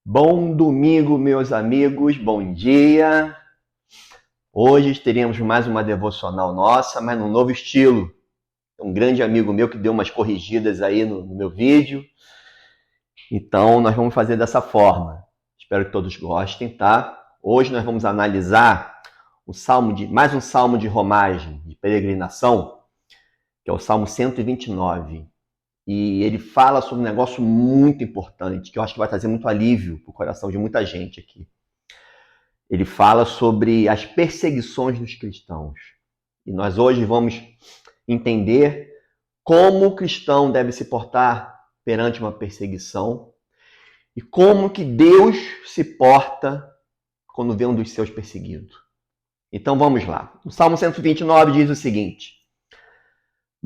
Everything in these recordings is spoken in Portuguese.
Bom domingo, meus amigos, bom dia. Hoje teremos mais uma devocional nossa, mas num novo estilo. Um grande amigo meu que deu umas corrigidas aí no meu vídeo. Então, nós vamos fazer dessa forma. Espero que todos gostem, tá? Hoje nós vamos analisar mais um salmo de romagem, de peregrinação, que é o Salmo 129. E ele fala sobre um negócio muito importante, que eu acho que vai trazer muito alívio para o coração de muita gente aqui. Ele fala sobre as perseguições dos cristãos. E nós hoje vamos entender como o cristão deve se portar perante uma perseguição e como que Deus se porta quando vê um dos seus perseguido. Então vamos lá. O Salmo 129 diz o seguinte: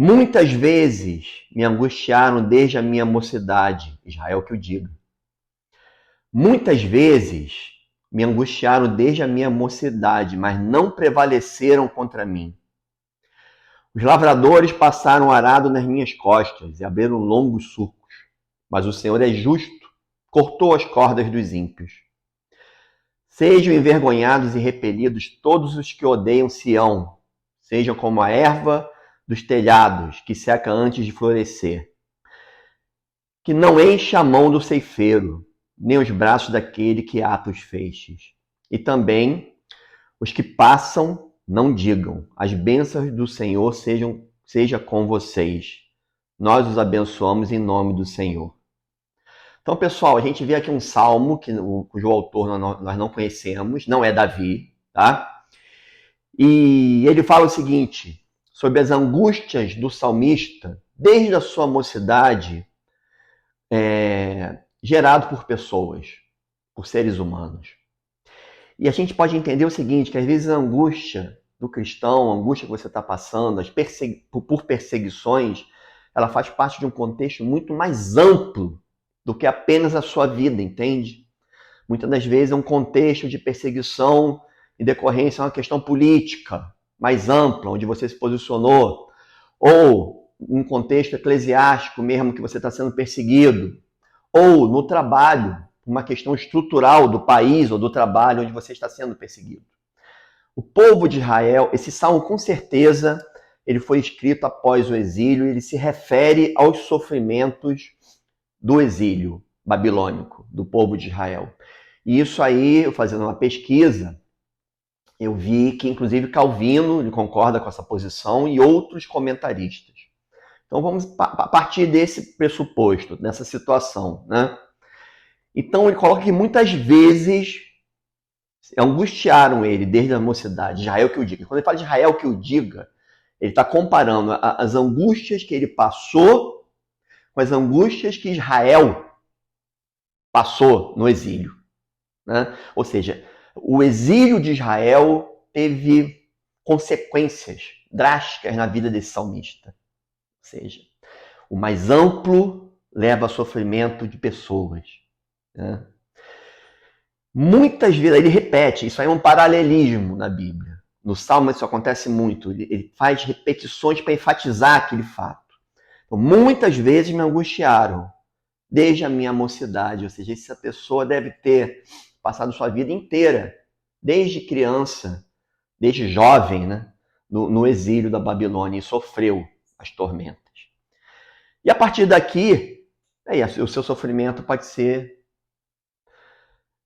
Muitas vezes me angustiaram desde a minha mocidade, Israel que o diga. Muitas vezes me angustiaram desde a minha mocidade, mas não prevaleceram contra mim. Os lavradores passaram arado nas minhas costas e abriram longos surcos. Mas o Senhor é justo, cortou as cordas dos ímpios. Sejam envergonhados e repelidos todos os que odeiam Sião. Sejam como a erva dos telhados, que seca antes de florescer. Que não enche a mão do ceifeiro, nem os braços daquele que ata os feixes. E também os que passam, não digam, as bênçãos do Senhor seja com vocês. Nós os abençoamos em nome do Senhor. Então, pessoal, a gente vê aqui um salmo cujo autor nós não conhecemos, não é Davi, tá? E ele fala o seguinte, sobre as angústias do salmista, desde a sua mocidade, gerado por pessoas, por seres humanos. E a gente pode entender o seguinte, que às vezes a angústia do cristão, a angústia que você está passando, por perseguições, ela faz parte de um contexto muito mais amplo do que apenas a sua vida, entende? Muitas das vezes é um contexto de perseguição em decorrência de uma questão política mais ampla, onde você se posicionou, ou um contexto eclesiástico mesmo, que você está sendo perseguido, ou no trabalho, uma questão estrutural do país ou do trabalho onde você está sendo perseguido. O povo de Israel, esse salmo com certeza, ele foi escrito após o exílio, ele se refere aos sofrimentos do exílio babilônico, do povo de Israel. E isso aí, eu fazendo uma pesquisa, eu vi que inclusive Calvino ele concorda com essa posição e outros comentaristas. Então vamos partir desse pressuposto, dessa situação, né? Então ele coloca que muitas vezes angustiaram ele desde a mocidade, Israel que o diga. Quando ele fala de Israel que o diga, ele está comparando as angústias que ele passou com as angústias que Israel passou no exílio, né? Ou seja, o exílio de Israel teve consequências drásticas na vida desse salmista. Ou seja, o mais amplo leva a sofrimento de pessoas, né? Muitas vezes, ele repete, isso aí é um paralelismo na Bíblia. No Salmo isso acontece muito, ele faz repetições para enfatizar aquele fato. Então, muitas vezes me angustiaram, desde a minha mocidade, ou seja, essa pessoa deve ter passado sua vida inteira, desde criança, desde jovem, né, no exílio da Babilônia, e sofreu as tormentas. E a partir daqui, o seu sofrimento pode ser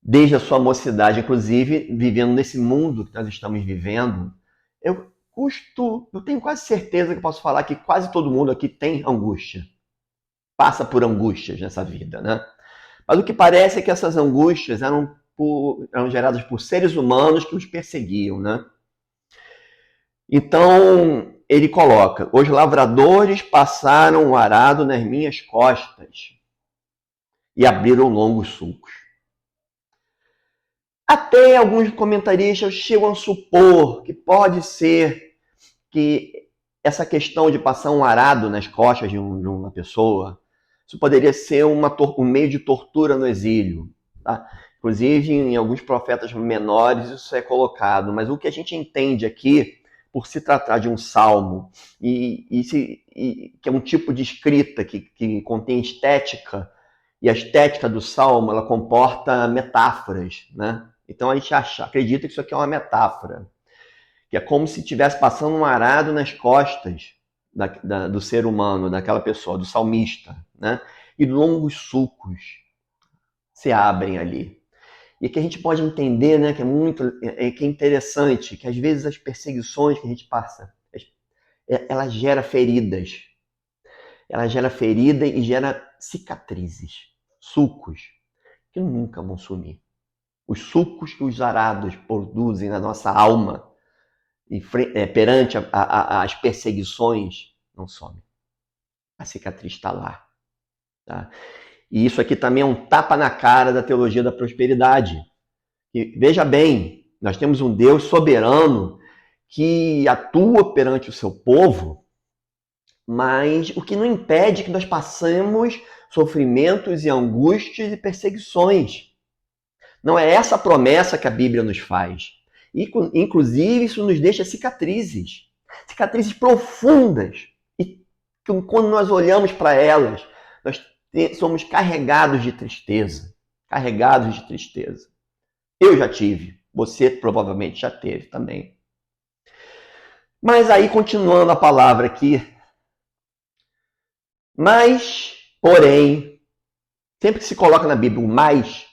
desde a sua mocidade, inclusive vivendo nesse mundo que nós estamos vivendo. Eu tenho quase certeza que posso falar que quase todo mundo aqui tem angústia, passa por angústias nessa vida, né? Mas o que parece é que essas angústias eram geradas por seres humanos que os perseguiam, né? Então, ele coloca, os lavradores passaram o arado nas minhas costas e abriram longos sulcos. Até alguns comentaristas chegam a supor que pode ser que essa questão de passar um arado nas costas de uma pessoa, isso poderia ser um meio de tortura no exílio. Tá? Inclusive, em alguns profetas menores isso é colocado, mas o que a gente entende aqui, por se tratar de um salmo, que é um tipo de escrita que contém estética, E a estética do Salmo, ela comporta metáforas, né? Então a gente acredita que isso aqui é uma metáfora, que é como se estivesse passando um arado nas costas do ser humano, daquela pessoa, do salmista, né? E longos sulcos se abrem ali. E que a gente pode entender, né, que que é interessante, que às vezes as perseguições que a gente passa, ela gera feridas. Ela gera ferida e gera cicatrizes, sulcos, que nunca vão sumir. Os sulcos que os arados produzem na nossa alma perante as perseguições não somem. A cicatriz está lá. Tá? E isso aqui também é um tapa na cara da teologia da prosperidade. E, veja bem, nós temos um Deus soberano que atua perante o seu povo, mas o que não impede que nós passemos sofrimentos e angústias e perseguições. Não é essa a promessa que a Bíblia nos faz. E, inclusive, isso nos deixa cicatrizes. Cicatrizes profundas. E quando nós olhamos para elas, nós somos carregados de tristeza. Carregados de tristeza. Eu já tive. Você provavelmente já teve também. Mas aí, continuando a palavra aqui. Mas, porém, sempre que se coloca na Bíblia o mais,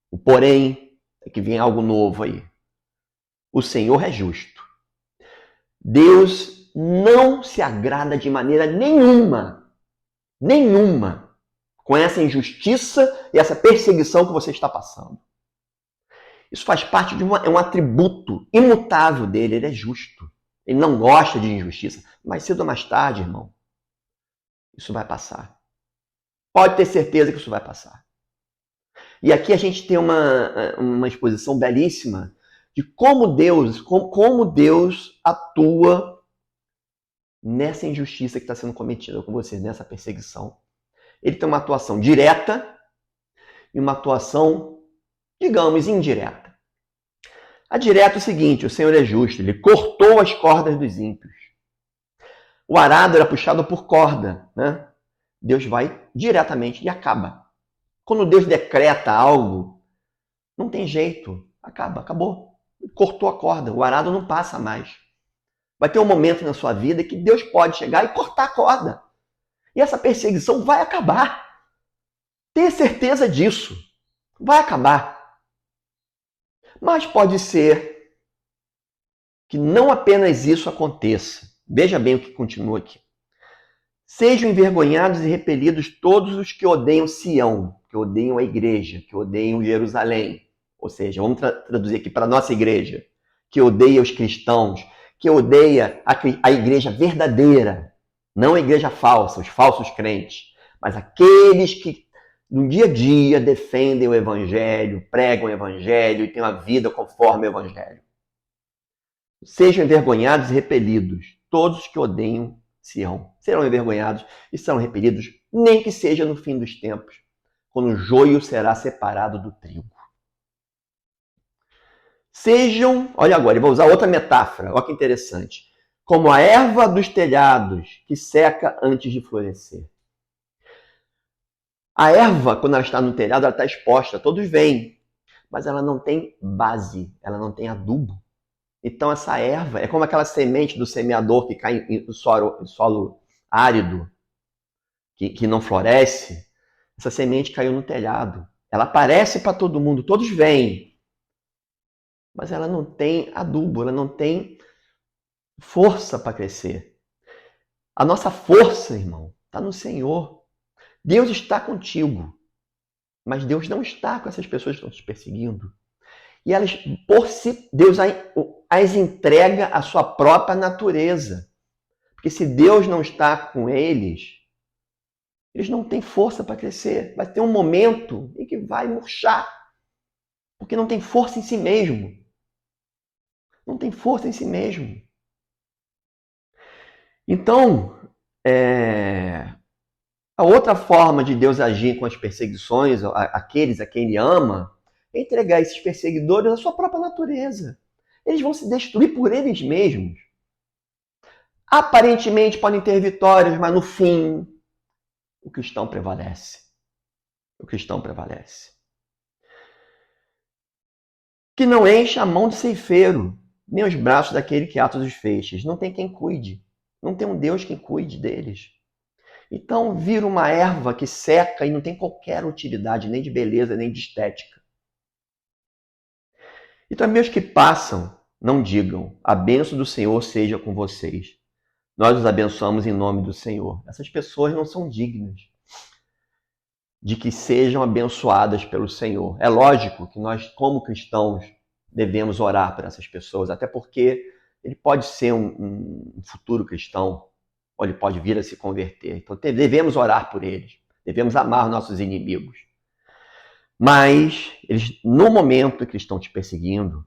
o porém, é que vem algo novo aí. O Senhor é justo. Deus não se agrada de maneira nenhuma, com essa injustiça e essa perseguição que você está passando. Isso faz parte de um atributo imutável dele, ele é justo. Ele não gosta de injustiça. Mas cedo ou mais tarde, irmão, isso vai passar. Pode ter certeza que isso vai passar. E aqui a gente tem uma exposição belíssima de como Deus atua nessa injustiça que está sendo cometida com vocês, nessa perseguição. Ele tem uma atuação direta e uma atuação, digamos, indireta. A direta é o seguinte, o Senhor é justo, ele cortou as cordas dos ímpios. O arado era puxado por corda, né? Deus vai diretamente e acaba. Quando Deus decreta algo, não tem jeito, acabou. Cortou a corda, o arado não passa mais. Vai ter um momento na sua vida que Deus pode chegar e cortar a corda. E essa perseguição vai acabar. Tenha certeza disso. Vai acabar. Mas pode ser que não apenas isso aconteça. Veja bem o que continua aqui. Sejam envergonhados e repelidos todos os que odeiam Sião, que odeiam a igreja, que odeiam Jerusalém. Ou seja, vamos traduzir aqui para a nossa igreja, que odeia os cristãos, que odeia a igreja verdadeira, não a igreja falsa, os falsos crentes, mas aqueles que no dia a dia defendem o evangelho, pregam o evangelho e têm uma vida conforme o evangelho. Sejam envergonhados e repelidos todos os que odeiam Sião. Serão envergonhados e serão repelidos, nem que seja no fim dos tempos, quando o joio será separado do trigo. Sejam, olha agora, eu vou usar outra metáfora, olha que interessante. Como a erva dos telhados que seca antes de florescer. A erva, quando ela está no telhado, ela está exposta, todos veem, mas ela não tem base, ela não tem adubo. Então essa erva é como aquela semente do semeador que cai em solo árido, que não floresce. Essa semente caiu no telhado. Ela aparece para todo mundo, todos veem. Mas ela não tem adubo, ela não tem força para crescer. A nossa força, irmão, está no Senhor. Deus está contigo. Mas Deus não está com essas pessoas que estão te perseguindo. E elas, por si, Deus as entrega à sua própria natureza. Porque se Deus não está com eles, eles não têm força para crescer. Vai ter um momento em que vai murchar. Porque não tem força em si mesmo. Não tem força em si mesmo. Então, a outra forma de Deus agir com as perseguições, aqueles a quem Ele ama, é entregar esses perseguidores à sua própria natureza. Eles vão se destruir por eles mesmos. Aparentemente podem ter vitórias, mas no fim, o cristão prevalece. O cristão prevalece. Que não enche a mão do ceifeiro, nem os braços daquele que ata os feixes. Não tem quem cuide. Não tem um Deus que cuide deles. Então vira uma erva que seca e não tem qualquer utilidade, nem de beleza, nem de estética. E também os que passam, não digam, a bênção do Senhor seja com vocês. Nós os abençoamos em nome do Senhor. Essas pessoas não são dignas de que sejam abençoadas pelo Senhor. É lógico que nós, como cristãos, devemos orar por essas pessoas, até porque ele pode ser um futuro cristão, ou ele pode vir a se converter. Então devemos orar por eles, devemos amar nossos inimigos. Mas eles, no momento que eles estão te perseguindo,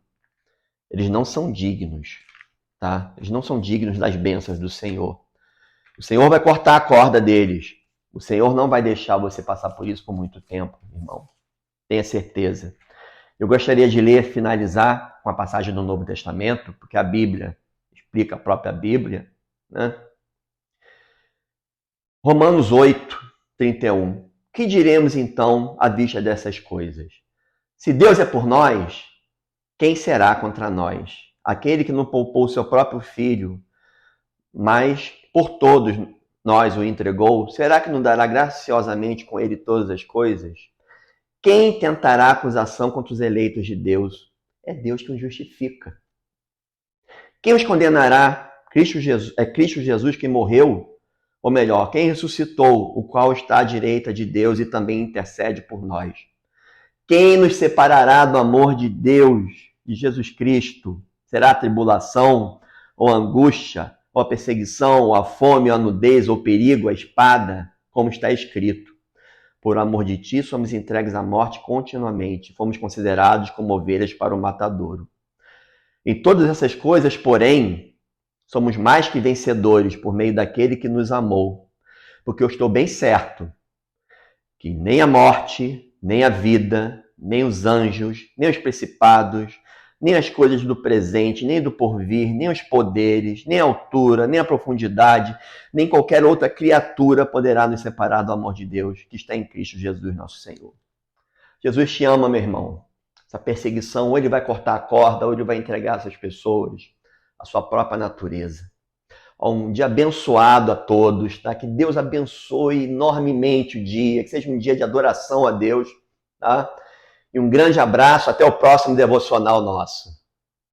eles não são dignos, tá? Eles não são dignos das bênçãos do Senhor. O Senhor vai cortar a corda deles. O Senhor não vai deixar você passar por isso por muito tempo, irmão. Tenha certeza. Eu gostaria de ler, finalizar com a passagem do Novo Testamento, porque a Bíblia explica a própria Bíblia, né? Romanos 8, 31. Que diremos então à vista dessas coisas? Se Deus é por nós, quem será contra nós? Aquele que não poupou seu próprio filho, mas por todos nós o entregou, será que não dará graciosamente com ele todas as coisas? Quem tentará acusação contra os eleitos de Deus? É Deus que os justifica. Quem os condenará? É Cristo Jesus que morreu, ou melhor, quem ressuscitou, o qual está à direita de Deus e também intercede por nós. Quem nos separará do amor de Deus, de Jesus Cristo? Será a tribulação, ou a angústia, ou a perseguição, ou a fome, ou a nudez, ou o perigo, a espada, como está escrito. Por amor de ti, somos entregues à morte continuamente. Fomos considerados como ovelhas para o matadouro. Em todas essas coisas, porém, somos mais que vencedores por meio daquele que nos amou. Porque eu estou bem certo que nem a morte, nem a vida, nem os anjos, nem os principados, nem as coisas do presente, nem do porvir, nem os poderes, nem a altura, nem a profundidade, nem qualquer outra criatura poderá nos separar do amor de Deus que está em Cristo Jesus, nosso Senhor. Jesus te ama, meu irmão. Essa perseguição, ou ele vai cortar a corda, ou ele vai entregar essas pessoas à sua própria natureza. Um dia abençoado a todos, tá? Que Deus abençoe enormemente o dia, que seja um dia de adoração a Deus, tá? E um grande abraço, até o próximo devocional nosso.